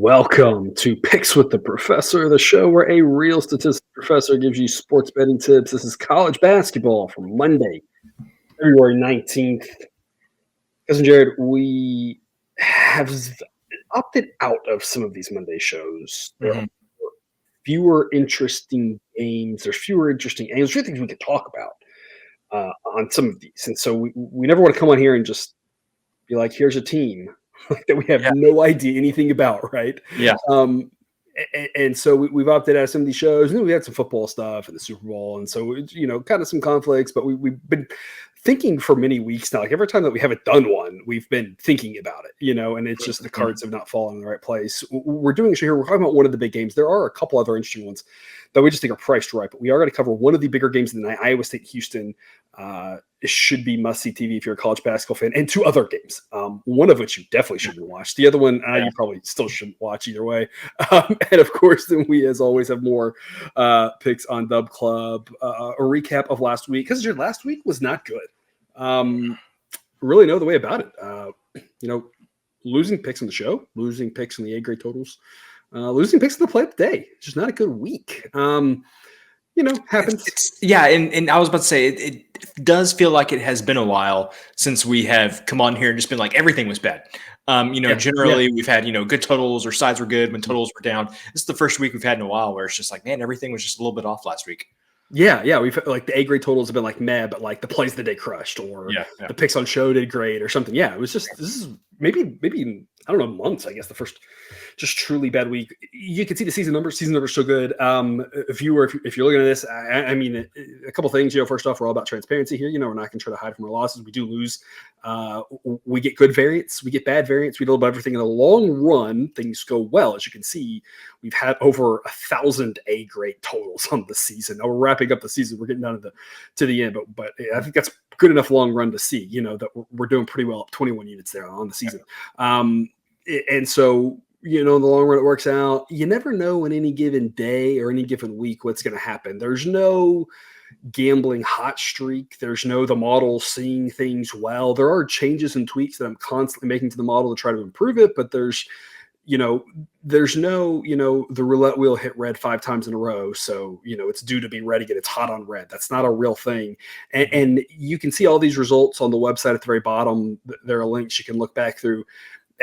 Welcome to Picks with the Professor, the show where a real statistics professor gives you sports betting tips. This is college basketball for Monday, February 19th. Cousin Jared, we have opted out of some of these Monday shows. There are Mhm. fewer interesting games. There's fewer interesting angles, fewer things we could talk about on some of these. And so we never want to come on here and just be like, here's a team that we have Yeah, no idea anything about, right? yeah. Um, and so we've opted out of some of these shows. And then we had some football stuff and the Super Bowl, and so kind of some conflicts. But we've been thinking for many weeks now. Like every time that we haven't done one, we've been thinking about it, and it's just the Mhm. cards have not fallen in the right place. We're doing a show here. We're talking about one of the big games. There are a couple other interesting ones that we just think are priced right, but we are going to cover one of the bigger games of the night: Iowa State, Houston. It should be must see TV if you're a college basketball fan, and two other games. One of which you definitely shouldn't watch. The other one Yeah. you probably still shouldn't watch either way. And of course, then we, as always, have more picks on Dub Club. A recap of last week, because your last week was not good. Really know the way about it. Losing picks on the show, losing picks on the A grade totals, losing picks on the play of the day. It's just not a good week. Happens. And I was about to say it does feel like it has been a while since we have come on here and just been like everything was bad. Generally we've had good totals or sides were good when totals were down. This is the first week we've had in a while where it's just like, man, everything was just a little bit off last week. Yeah. We've like the A grade totals have been like meh, but like the plays of the day crushed, or Yeah. the picks on show did great, or something. Yeah, it was just this is maybe I don't know, months. I guess the first just truly bad week. You can see the season numbers. Season numbers so good. If you're looking at this, I mean, a couple things. First off, we're all about transparency here. We're not going to try to hide from our losses. We do lose. We get good variance. We get bad variance. We do about everything. In the long run, things go well. As you can see, we've had over 1,000 A grade totals on the season. Now we're wrapping up the season. We're getting down to the end, but I think that's good enough long run to see. That we're doing pretty well up 21 units there on the season. And so in the long run, it works out. You never know in any given day or any given week what's going to happen. There's no gambling hot streak. There's no the model seeing things well. There are changes and tweaks that I'm constantly making to the model to try to improve it, but there's no, the roulette wheel hit red 5 times in a row. So, it's due to be red again. It's hot on red. That's not a real thing. And you can see all these results on the website at the very bottom. There are links you can look back through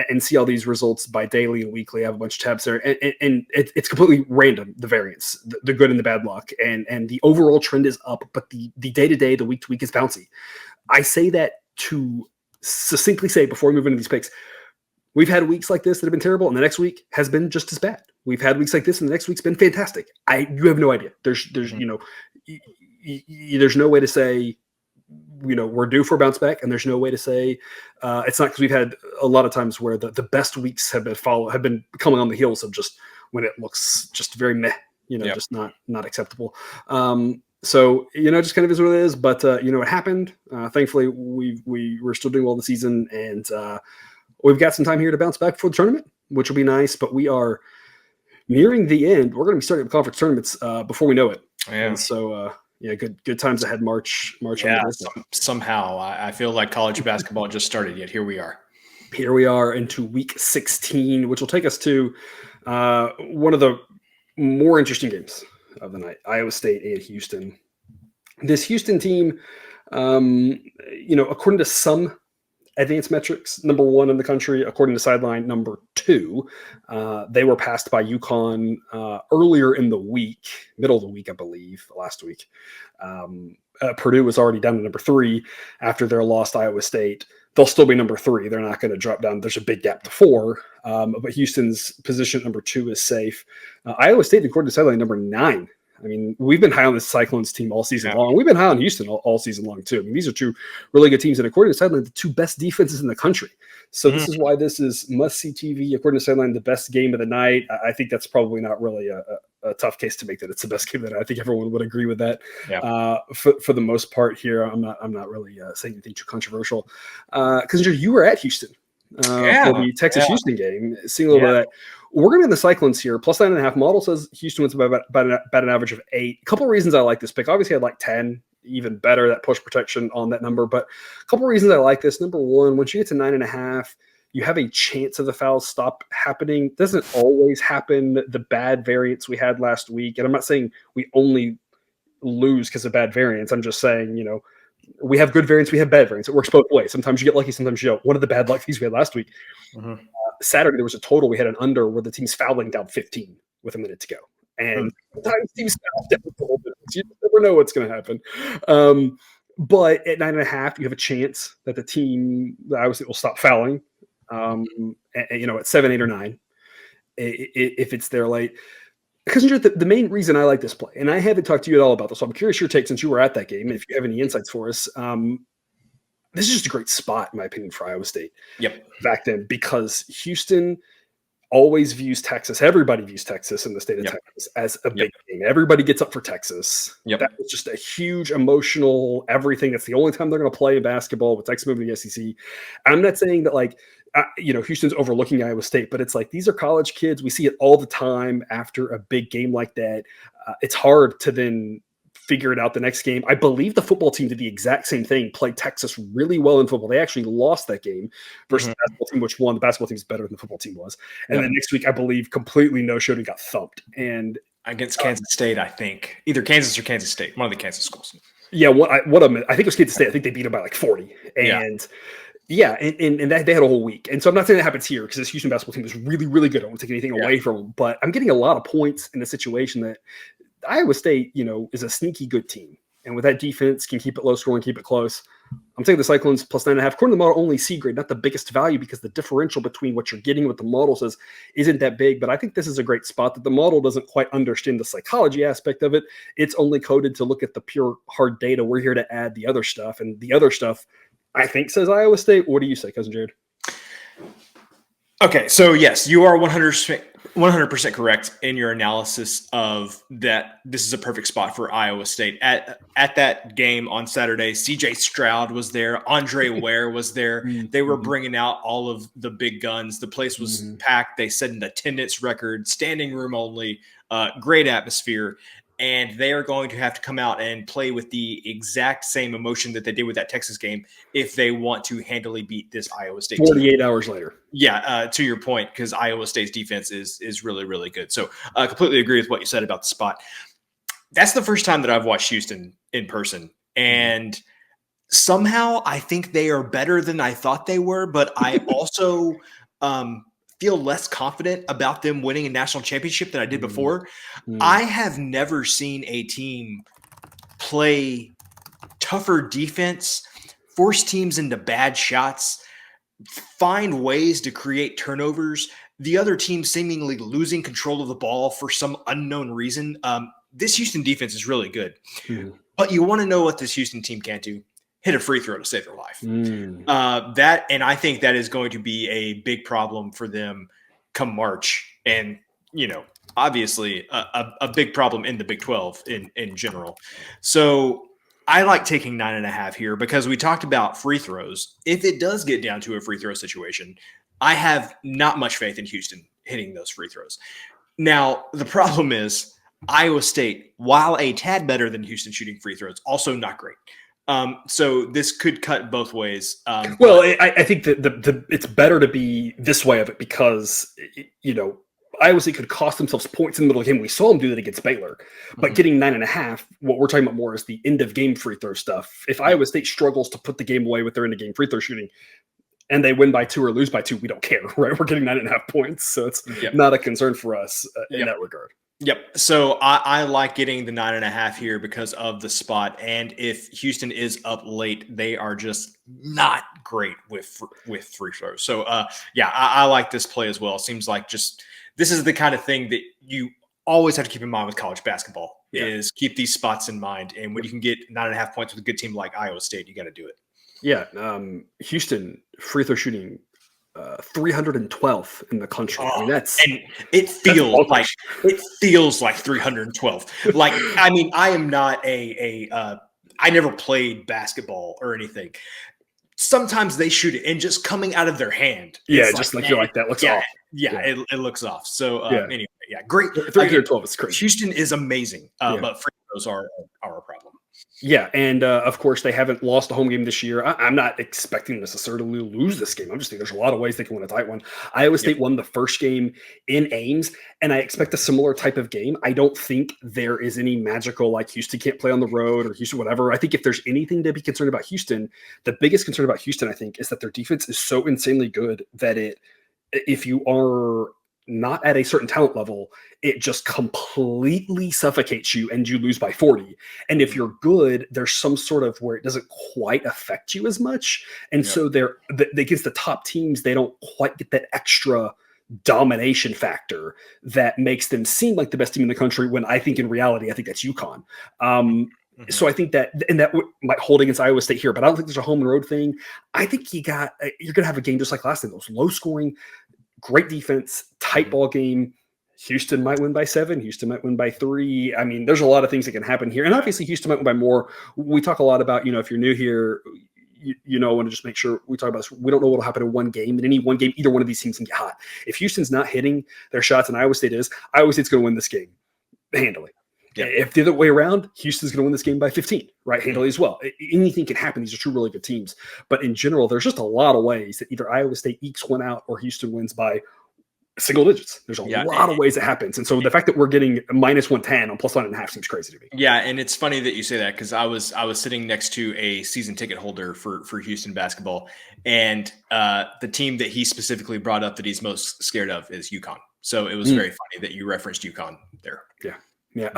and see all these results by daily and weekly. I have a bunch of tabs there, and it's completely random, the variance, the good and the bad luck, and the overall trend is up, but the day-to-day, the week-to-week is bouncy. I say that to succinctly say, before we move into these picks, we've had weeks like this that have been terrible, and the next week has been just as bad. We've had weeks like this, and the next week's been fantastic. You have no idea. There's there's no way to say we're due for a bounce back, and there's no way to say it's not, because we've had a lot of times where the best weeks have been coming on the heels of just when it looks just very meh, just not acceptable. So just kind of is what it is, but it happened. Thankfully, we're still doing well this season, and we've got some time here to bounce back for the tournament, which will be nice. But we are nearing the end. We're going to be starting the conference tournaments before we know it, and so. Good times ahead. March. Yeah, somehow I feel like college basketball just started. Yet here we are. Here we are into week 16, which will take us to one of the more interesting games of the night: Iowa State and Houston. This Houston team, according to some advanced metrics, number 1 in the country. According to Sideline, number 2. They were passed by UConn earlier in the week, middle of the week, I believe, last week. Purdue was already down to number 3 after their loss to Iowa State. They'll still be number 3. They're not going to drop down. There's a big gap to 4. But Houston's position at number 2 is safe. Iowa State, according to Sideline, number 9. I mean, we've been high on this Cyclones team all season long. We've been high on Houston all season long, too. I mean, these are 2 really good teams. And according to Sideline, the 2 best defenses in the country. So this is why this is must-see TV. According to Sideline, the best game of the night. I think that's probably not really a tough case to make that it's the best game of the night. I think everyone would agree with that. Yeah. For the most part here, I'm not really saying anything too controversial. Because you were at Houston for the Texas-Houston game. Seeing a little bit of that. We're going to be in the Cyclones here. Plus 9.5. Model says Houston wins about an average of 8. A couple of reasons I like this pick. Obviously, I'd like 10. Even better, that push protection on that number. But a couple of reasons I like this. Number 1, once you get to 9.5, you have a chance of the fouls stop happening. It doesn't always happen. The bad variance we had last week, and I'm not saying we only lose because of bad variance. I'm just saying, we have good variance, we have bad variance. It works both ways. Sometimes you get lucky, sometimes you don't. One of the bad luck things we had last week, Saturday, there was a total. We had an under where the team's fouling down 15 with a minute to go. And sometimes teams foul down a little bit. You never know what's going to happen. But at 9.5, you have a chance that the team, obviously, will stop fouling. At 7, 8, or 9, if it's there late. Because the main reason I like this play, and I haven't talked to you at all about this, so I'm curious your take since you were at that game, and if you have any insights for us. This is just a great spot, in my opinion, for Iowa State. Yep. Back then, because Houston always views Texas. Everybody views Texas in the state of Texas as a big game. Everybody gets up for Texas. That was just a huge emotional everything. That's the only time they're going to play basketball with Texas moving to the SEC. I'm not saying that Houston's overlooking Iowa State, but it's like these are college kids. We see it all the time after a big game like that. It's hard to then figure it out the next game. I believe the football team did the exact same thing, played Texas really well in football. They actually lost that game versus the basketball team, which won. The basketball team is better than the football team was. And then next week, I believe, completely no-showed and got thumped. And against Kansas State, I think. Either Kansas or Kansas State, one of the Kansas schools. Yeah, I think it was Kansas State. I think they beat them by like 40. And and that they had a whole week. And so I'm not saying that happens here because this Houston basketball team is really, really good. I don't want to take anything away from them. But I'm getting a lot of points in a situation that Iowa State, is a sneaky good team. And with that defense, can keep it low scoring, keep it close. I'm taking the Cyclones plus 9.5. According to the model, only C grade, not the biggest value because the differential between what you're getting, what the model says, isn't that big. But I think this is a great spot that the model doesn't quite understand the psychology aspect of it. It's only coded to look at the pure hard data. We're here to add the other stuff. And the other stuff, I think, says Iowa State. What do you say, Cousin Jared? Okay, so yes, you are 100% correct in your analysis of that. This is a perfect spot for Iowa State. At that game on Saturday, CJ Stroud was there. Andre Ware was there. They were bringing out all of the big guns. The place was packed. They set an attendance record, standing room only, great atmosphere. And they are going to have to come out and play with the exact same emotion that they did with that Texas game if they want to handily beat this Iowa State 48 team. hours later. Yeah, to your point, because Iowa State's defense is really, really good. So I completely agree with what you said about the spot. That's the first time that I've watched Houston in person. And somehow I think they are better than I thought they were, but I also feel less confident about them winning a national championship than I did before. I have never seen a team play tougher defense, force teams into bad shots, find ways to create turnovers, the other team seemingly losing control of the ball for some unknown reason. This Houston defense is really good. But you want to know what this Houston team can't do? Hit a free throw to save their life. And I think that is going to be a big problem for them come March. And, obviously a big problem in the Big 12 in general. So I like taking 9.5 here because we talked about free throws. If it does get down to a free throw situation, I have not much faith in Houston hitting those free throws. Now, the problem is Iowa State, while a tad better than Houston shooting free throws, also not great. So this could cut both ways. I think that it's better to be this way of it because, Iowa State could cost themselves points in the middle of the game. We saw them do that against Baylor. But getting 9.5, what we're talking about more is the end-of-game free throw stuff. If Iowa State struggles to put the game away with their end-of-game free throw shooting and they win by 2 or lose by 2, we don't care, right? We're getting 9.5 points. So it's not a concern for us in that regard. Yep. So I like getting the 9.5 here because of the spot. And if Houston is up late, they are just not great with free throws. So I like this play as well. Seems like this is the kind of thing that you always have to keep in mind with college basketball is keep these spots in mind. And when you can get 9.5 points with a good team like Iowa State, you got to do it. Yeah. Houston free throw shooting 312th in the country. I mean, and it feels like 312. Like, I mean, I am not I never played basketball or anything. Sometimes they shoot it and just coming out of their hand. Yeah, just like you're like that looks off. Yeah, it looks off. So anyway, great. 312 is crazy. Houston is amazing, but free throws are a problem. Yeah, and of course they haven't lost a home game this year. I'm not expecting necessarily to lose this game. I'm just thinking there's a lot of ways they can win a tight one. Iowa Yep. State won the first game in Ames, and I expect a similar type of game. I don't think there is any magical like Houston can't play on the road or Houston whatever. I think if there's anything to be concerned about Houston, the biggest concern about Houston I think is that their defense is so insanely good that if you are not at a certain talent level, it just completely suffocates you and you lose by 40. And if you're good, there's some sort of where it doesn't quite affect you as much. And Yep. so against the top teams, they don't quite get that extra domination factor that makes them seem like the best team in the country when I think in reality, I think that's UConn. Mhm. So I think that, and that might hold against Iowa State here, but I don't think there's a home and road thing. I think you're going to have a game just like last time, those low scoring, great defense, tight Mhm. ball game. Houston might win by 7. Houston might win by 3. I mean, there's a lot of things that can happen here. And Yeah. obviously, Houston might win by more. We talk a lot about, if you're new here, I want to just make sure we talk about this. We don't know what will happen in one game. In any one game, either one of these teams can get hot. If Houston's not hitting their shots and Iowa State's going to win this game handily. Yep. If the other way around, Houston's going to win this game by 15, right? Mhm. Handily as well. Anything can happen. These are two really good teams. But in general, there's just a lot of ways that either Iowa State ekes one out or Houston wins by single digits. There's a Yeah. lot of ways it happens. And so the fact that we're getting minus 110 on plus 1.5 seems crazy to me. Yeah, and it's funny that you say that because I was sitting next to a season ticket holder for Houston basketball, and the team that he specifically brought up that he's most scared of is UConn. So it was very funny that you referenced UConn there. Yeah. Yeah.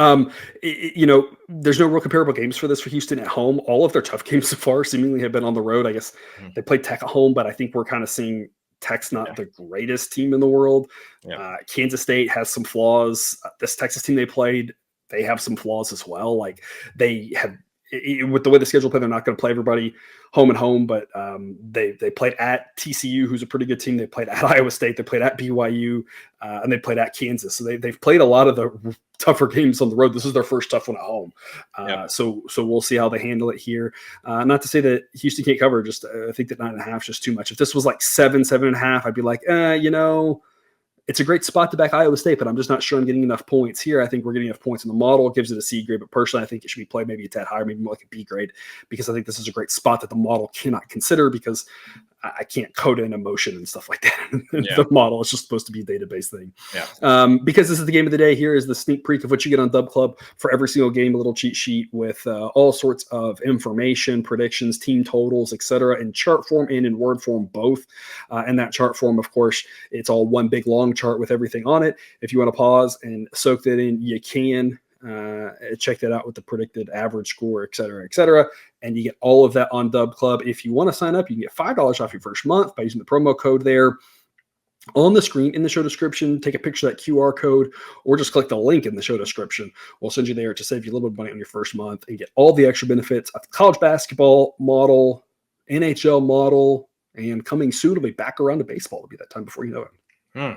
There's no real comparable games for this for Houston at home. All of their tough games so far seemingly have been on the road. I guess Mhm. they played Tech at home, but I think we're kind of seeing Tech's not Yeah. the greatest team in the world. Yeah. Kansas State has some flaws. This Texas team they played, they have some flaws as well. Like they have, with the way the schedule played, they're not going to play everybody home and home, but they played at TCU, who's a pretty good team. They played at Iowa State. They played at BYU, and they played at Kansas. So they've played a lot of the tougher games on the road. This is their first tough one at home. Yep. So we'll see how they handle it here. Not to say that Houston can't cover. Just I think that 9.5 is just too much. If this was like 7.5, I'd be like, it's a great spot to back Iowa State, but I'm just not sure I'm getting enough points here. I think we're getting enough points in the model. It gives it a C grade, but personally, I think it should be played maybe a tad higher, maybe more like a B grade, because I think this is a great spot that the model cannot consider because I can't code in emotion and stuff like that. Yeah. The model is just supposed to be a database thing. Yeah. Because this is the game of the day. Here is the sneak peek of what you get on Dub Club for every single game, a little cheat sheet with all sorts of information, predictions, team totals, etc., in chart form and in word form both. And that chart form, of course, it's all one big long chart with everything on it. If you want to pause and soak that in, you can. Check that out with the predicted average score, et cetera, and you get all of that on Dub Club. If you want to sign up, you can get $5 off your first month by using the promo code there on the screen in the show description. Take a picture of that QR code or just click the link in the show description. We'll send you there to save you a little bit of money on your first month and get all the extra benefits of the college basketball model, NHL model, and coming soon, it'll be back around to baseball. It'll be that time before you know it.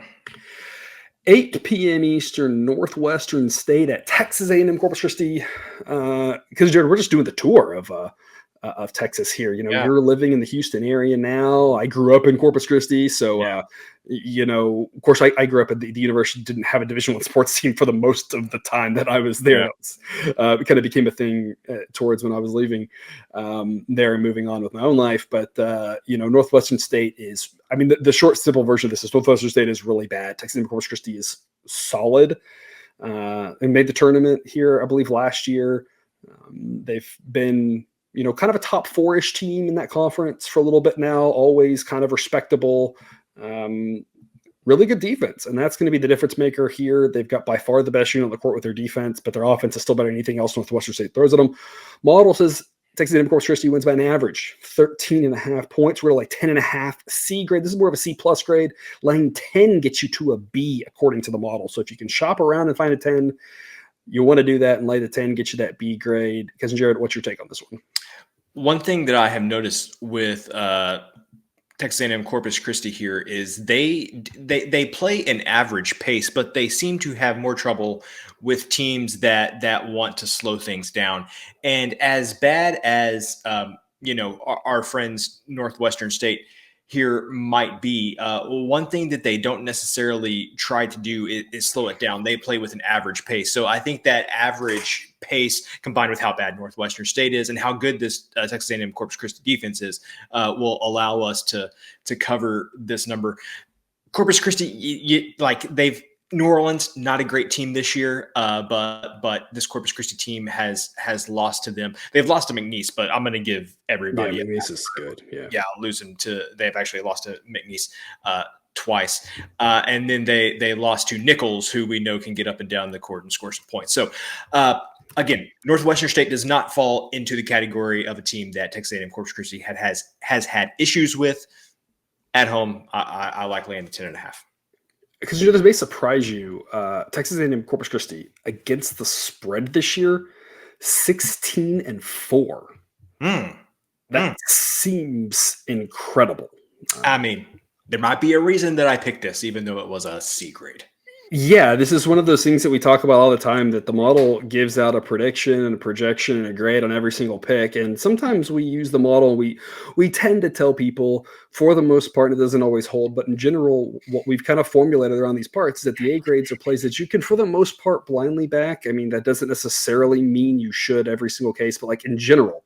8 p.m. Eastern, Northwestern State at Texas A&M Corpus Christi. Because Jared, we're just doing the tour of Texas here. Yeah. You're living in the Houston area now. I grew up in Corpus Christi, so of course, I grew up at the university. Didn't have a Division I sports team for the most of the time that I was there. Yeah. It kind of became a thing towards when I was leaving there and moving on with my own life. But Northwestern State is. I mean, the short, simple version of this is Northwestern State is really bad. Texas A&M Corpus Christi is solid. And made the tournament here, I believe, last year. They've been kind of a top 4-ish team in that conference for a little bit now, always kind of respectable, really good defense. And that's going to be the difference maker here. They've got by far the best unit on the court with their defense, but their offense is still better than anything else Northwestern State throws at them. Model says Texas A&M Corpus Christi wins by an average 13.5 points. We're like 10.5 C grade. This is more of a C plus grade. Laying 10 gets you to a B according to the model. So if you can shop around and find a 10, you want to do that and lay the 10, get you that B grade. Cousin Jared, what's your take on this one? One thing that I have noticed with Texas A&M Corpus Christi here is they play an average pace, but they seem to have more trouble with teams that want to slow things down. And as bad as our friends Northwestern State, here might be. One thing that they don't necessarily try to do is slow it down. They play with an average pace. So I think that average pace combined with how bad Northwestern State is and how good this Texas A&M Corpus Christi defense is will allow us to cover this number. Corpus Christi, New Orleans, not a great team this year, but this Corpus Christi team has lost to them. They've lost to McNeese, but I'm going to give everybody. Yeah, McNeese is good. Yeah, losing to they've actually lost to McNeese twice, and then they lost to Nichols, who we know can get up and down the court and score some points. So again, Northwestern State does not fall into the category of a team that Texas A&M Corpus Christi has had issues with at home. I like laying the 10.5. Because this may surprise you. Texas A&M Corpus Christi against the spread this year, 16-4. That seems incredible. I mean, there might be a reason that I picked this, even though it was a C grade. Yeah, this is one of those things that we talk about all the time, that the model gives out a prediction and a projection and a grade on every single pick. And sometimes we use the model. We tend to tell people, for the most part, it doesn't always hold. But in general, what we've kind of formulated around these parts is that the A grades are plays that you can, for the most part, blindly back. I mean, that doesn't necessarily mean you should every single case, but like in general,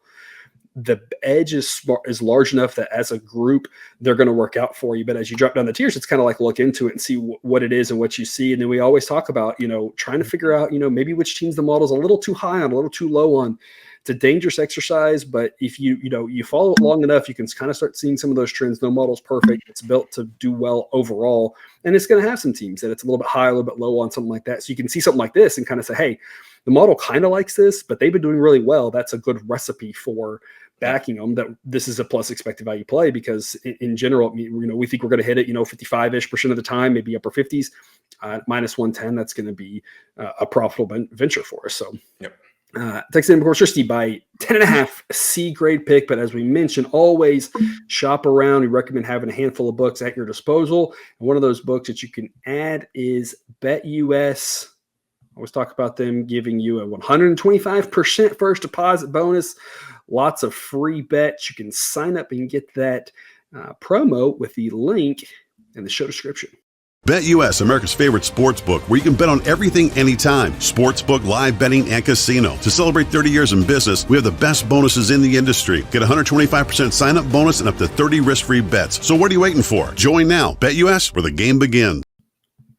the edge is large enough that as a group, they're going to work out for you. But as you drop down the tiers, it's kind of like look into it and see what it is and what you see. And then we always talk about, trying to figure out, maybe which teams the model's a little too high on, a little too low on. It's a dangerous exercise, but if you follow it long enough, you can kind of start seeing some of those trends. No model's perfect. It's built to do well overall. And it's going to have some teams that it's a little bit high, a little bit low on, something like that. So you can see something like this and kind of say, hey, the model kind of likes this, but they've been doing really well. That's a good recipe for backing them, that this is a plus expected value play, because in general, we think we're going to hit it, 55% of the time, maybe upper 50s, minus 110. That's going to be a profitable venture for us. So, Texas A&M Corpus Christi by 10.5, C grade pick. But as we mentioned, always shop around. We recommend having a handful of books at your disposal. And one of those books that you can add is BetUS. I always talk about them giving you a 125% first deposit bonus. Lots of free bets. You can sign up and get that promo with the link in the show description. BetUS, America's favorite sports book, where you can bet on everything anytime. Sportsbook, live betting, and casino. To celebrate 30 years in business, we have the best bonuses in the industry. Get a 125% sign-up bonus and up to 30 risk-free bets. So what are you waiting for? Join now. BetUS, where the game begins.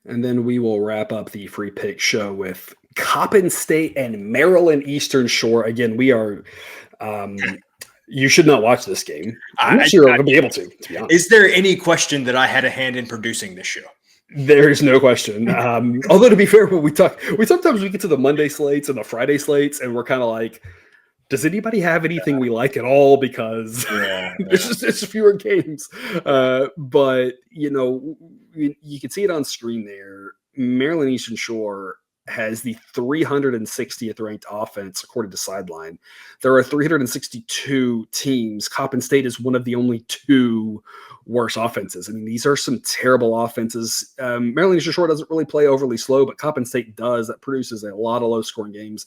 And then we will wrap up the free pick show with Coppin State and Maryland Eastern Shore. Again, we are... you should not watch this game. I'm not sure I'm going to be able to be honest. Is there any question that I had a hand in producing this show? There is no question. Although to be fair, when we sometimes get to the Monday slates and the Friday slates, and we're kind of like, does anybody have anything we like at all? Because it's fewer games. But you can see it on screen there. Maryland Eastern Shore has the 360th ranked offense according to Sideline. There are 362 teams. Coppin State is one of the only two worse offenses. I mean, these are some terrible offenses. Maryland Eastern Shore doesn't really play overly slow, but Coppin State does. That produces a lot of low-scoring games.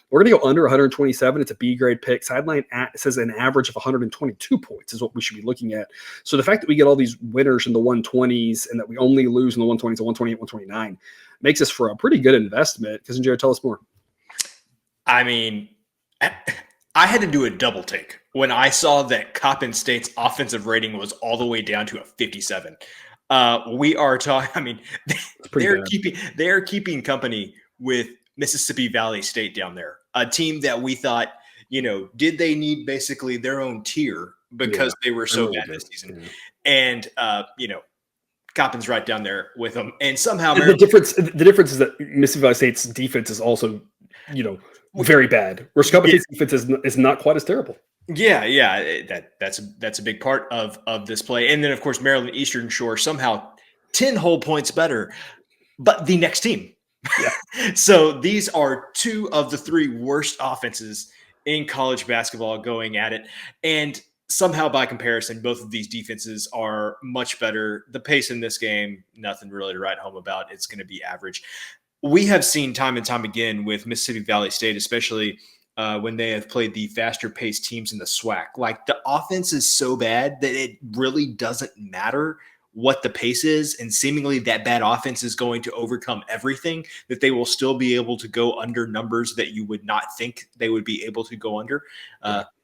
We're going to go under 127. It's a B grade pick. Sideline says an average of 122 points is what we should be looking at. So the fact that we get all these winners in the 120s and that we only lose in the 120s, 128, 129 makes us for a pretty good investment. Because Jared, tell us more. I mean, I had to do a double take when I saw that Coppin State's offensive rating was all the way down to a 57. We are talking. I mean, they're keeping company with Mississippi Valley State down there, a team that we thought, did they need basically their own tier because they were so bad this season? And Coppin's right down there with them, and somehow the difference is that Mississippi Valley State's defense is also, very bad. Whereas Coppin State's defense is not quite as terrible. That's a big part of this play. And then of course Maryland Eastern Shore somehow 10 whole points better, but the next team. Yeah. So these are two of the three worst offenses in college basketball going at it. And somehow by comparison, both of these defenses are much better. The pace in this game, nothing really to write home about. It's going to be average. We have seen time and time again with Mississippi Valley State, especially when they have played the faster paced teams in the SWAC. Like the offense is so bad that it really doesn't matter what the pace is, and seemingly that bad offense is going to overcome everything, that they will still be able to go under numbers that you would not think they would be able to go under.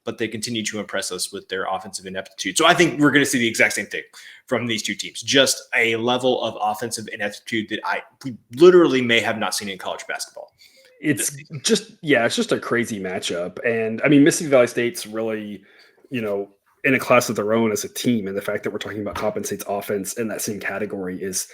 But they continue to impress us with their offensive ineptitude. So I think we're going to see the exact same thing from these two teams, just a level of offensive ineptitude that we literally may have not seen in college basketball. It's just a crazy matchup. And I mean, Mississippi Valley State's really, in a class of their own as a team, and the fact that we're talking about Coppin State's offense in that same category is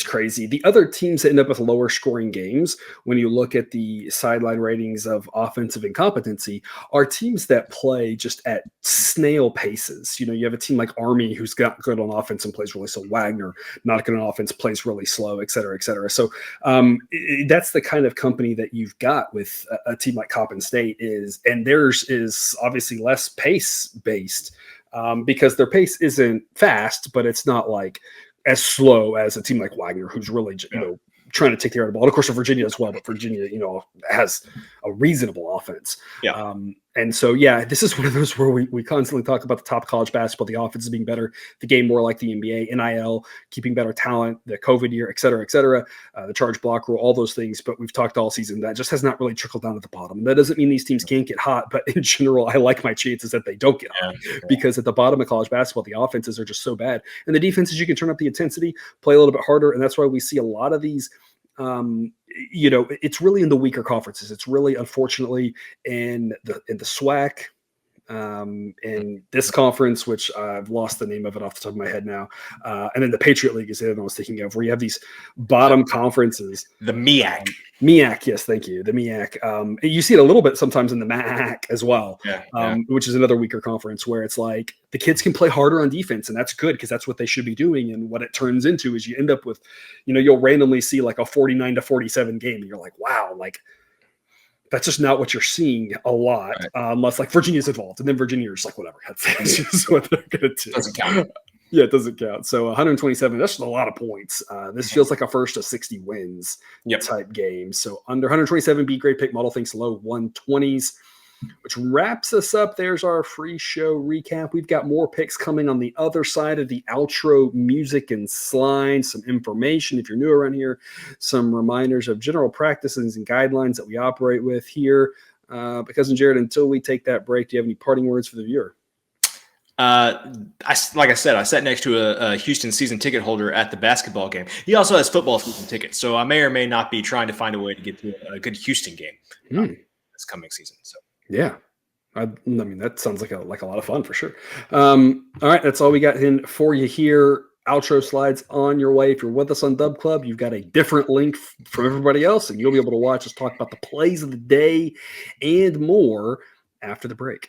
crazy. The other teams that end up with lower scoring games, when you look at the sideline ratings of offensive incompetency, are teams that play just at snail paces. You have a team like Army who's got good on offense and plays really slow. Wagner, not good on offense, plays really slow, et cetera, et cetera. So that's the kind of company that you've got with a team like Coppin State and theirs is obviously less pace based. Because their pace isn't fast, but it's not like as slow as a team like Wagner, who's really, trying to take care of the ball. And of course, Virginia as well, but Virginia, has a reasonable offense. Yeah. And so, this is one of those where we constantly talk about the top college basketball, the offense being better, the game more like the NBA, NIL, keeping better talent, the COVID year, et cetera, the charge block rule, all those things. But we've talked all season that just has not really trickled down at the bottom. And that doesn't mean these teams can't get hot, but in general, I like my chances that they don't get hot because at the bottom of college basketball, the offenses are just so bad. And the defenses, you can turn up the intensity, play a little bit harder. And that's why we see a lot of these it's really in the weaker conferences. It's really, unfortunately, in the SWAC, in this conference, which I've lost the name of it off the top of my head now. And then the Patriot League is the other one I was thinking of, where you have these bottom conferences. The MEAC. MEAC, yes, thank you. The MEAC. You see it a little bit sometimes in the MAC as well, which is another weaker conference where it's like the kids can play harder on defense, and that's good because that's what they should be doing. And what it turns into is you end up with, you'll randomly see like a 49-47 game, and you're like, wow, like that's just not what you're seeing a lot, unless like Virginia's involved, and then Virginia's like, whatever, that's just what they're going to do. Doesn't count. Yeah, it doesn't count. So 127, that's just a lot of points. This feels like a first to 60 wins type game. So under 127, B grade pick model thinks low 120s, which wraps us up. There's our free show recap. We've got more picks coming on the other side of the outro music and slide, some information if you're new around here, some reminders of general practices and guidelines that we operate with here. Cousin Jared, until we take that break, do you have any parting words for the viewer? Like I said, I sat next to a Houston season ticket holder at the basketball game. He also has football season tickets, so I may or may not be trying to find a way to get to a good Houston game this coming season. So yeah, I mean that sounds like a lot of fun for sure. All right, that's all we got in for you here. Outro slides on your way. If you're with us on Dub Club, you've got a different link from everybody else, and you'll be able to watch us talk about the plays of the day and more after the break.